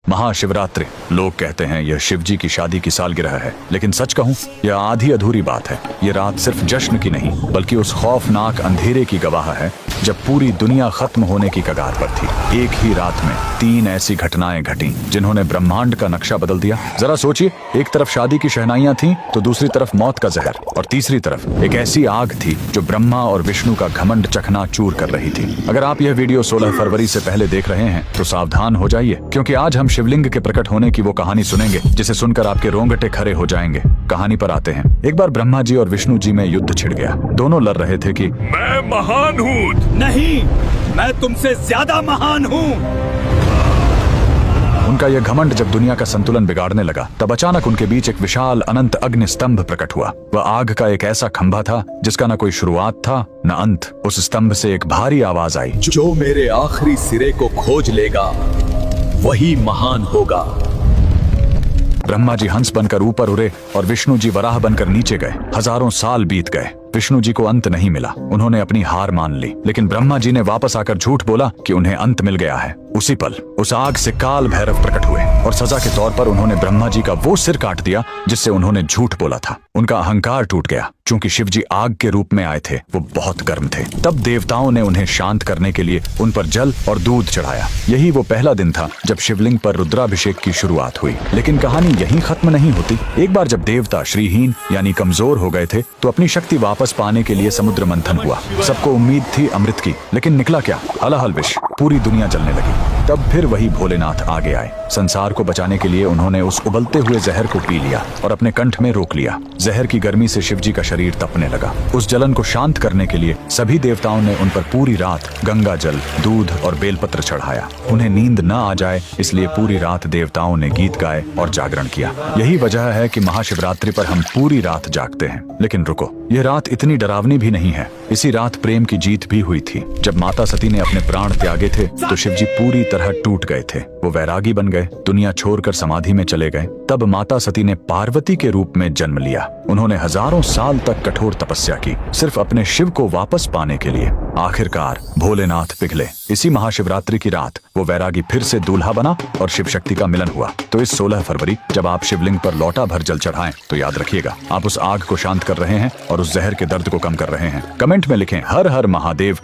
महाशिवरात्रि। लोग कहते हैं यह शिवजी की शादी की सालगिरह है, लेकिन सच कहूं यह आधी अधूरी बात है। ये रात सिर्फ जश्न की नहीं बल्कि उस खौफनाक अंधेरे की गवाह है जब पूरी दुनिया खत्म होने की कगार पर थी। एक ही रात में 3 ऐसी घटनाएं घटी जिन्होंने ब्रह्मांड का नक्शा बदल दिया। जरा सोचिए, एक तरफ शादी की शहनाइयां थीं, तो दूसरी तरफ मौत का जहर, और तीसरी तरफ एक ऐसी आग थी जो ब्रह्मा और विष्णु का घमंड चकनाचूर कर रही थी। अगर आप यह वीडियो 16 फरवरी से पहले देख रहे हैं तो सावधान हो जाइए, क्योंकि आज हम शिवलिंग के प्रकट होने की वो कहानी सुनेंगे जिसे सुनकर आपके रोंगटे खड़े हो जाएंगे। कहानी पर आते हैं। एक बार ब्रह्मा जी और विष्णु जी में युद्ध छिड़ गया। दोनों लड़ रहे थे कि मैं महान हूँ। नहीं, मैं तुमसे ज्यादा महान हूँ। उनका यह घमंड जब दुनिया का संतुलन बिगाड़ने लगा, तब अचानक उनके बीच एक विशाल अनंत अग्नि स्तंभ प्रकट हुआ। वह आग का एक ऐसा खंभा था जिसका न कोई शुरुआत था न अंत। उस स्तंभ से एक भारी आवाज आई, जो मेरे आखिरी सिरे को खोज लेगा वही महान होगा। ब्रह्मा जी हंस बनकर ऊपर उड़े और विष्णु जी वराह बनकर नीचे गए। हजारों साल बीत गए, विष्णु जी को अंत नहीं मिला। उन्होंने अपनी हार मान ली, लेकिन ब्रह्मा जी ने वापस आकर झूठ बोला कि उन्हें अंत मिल गया है। उसी पल उस आग से काल भैरव प्रकट हुए और सजा के तौर पर उन्होंने ब्रह्मा जी का वो सिर काट दिया जिससे उन्होंने झूठ बोला था। उनका अहंकार टूट गया। चूंकि शिव जी आग के रूप में आए थे, वो बहुत गर्म थे। तब देवताओं ने उन्हें शांत करने के लिए उन पर जल और दूध चढ़ाया। यही वो पहला दिन था जब शिवलिंग पर रुद्राभिषेक की शुरुआत हुई। लेकिन कहानी यहीं खत्म नहीं होती। एक बार जब देवता श्रीहीन यानी कमजोर हो गए थे, तो अपनी शक्ति वापस पाने के लिए समुद्र मंथन हुआ। सबको उम्मीद थी अमृत की, लेकिन निकला क्या? हलाहल विष। पूरी दुनिया जलने लगी। तब फिर वही भोलेनाथ आगे आए। संसार को बचाने के लिए उन्होंने उस उबलते हुए जहर को पी लिया और अपने कंठ में रोक लिया। जहर की गर्मी से शिवजी का शरीर तपने लगा। उस जलन को शांत करने के लिए सभी देवताओं ने उन पर पूरी रात गंगा जल, दूध और बेलपत्र चढ़ाया। उन्हें नींद न आ जाए इसलिए पूरी रात देवताओं ने गीत गाए और जागरण किया। यही वजह है कि महाशिवरात्रि पर हम पूरी रात जागते हैं। लेकिन रुको, यह रात इतनी डरावनी भी नहीं है। इसी रात प्रेम की जीत भी हुई थी। जब माता सती ने अपने प्राण त्यागे थे तो शिवजी पूरी तरह टूट गए थे। वो वैरागी बन गए, दुनिया छोड़कर समाधि में चले गए। तब माता सती ने पार्वती के रूप में जन्म लिया। उन्होंने हजारों साल तक कठोर तपस्या की, सिर्फ अपने शिव को वापस पाने के लिए। आखिरकार भोलेनाथ पिघले। इसी महाशिवरात्रि की रात वो वैरागी फिर से दूल्हा बना और शिव शक्ति का मिलन हुआ। तो इस 16 फरवरी जब आप शिवलिंग पर लोटा भर जल चढ़ाएं, तो याद रखिएगा, आप उस आग को शांत कर रहे हैं और उस जहर के दर्द को कम कर रहे हैं। कमेंट में लिखें हर हर महादेव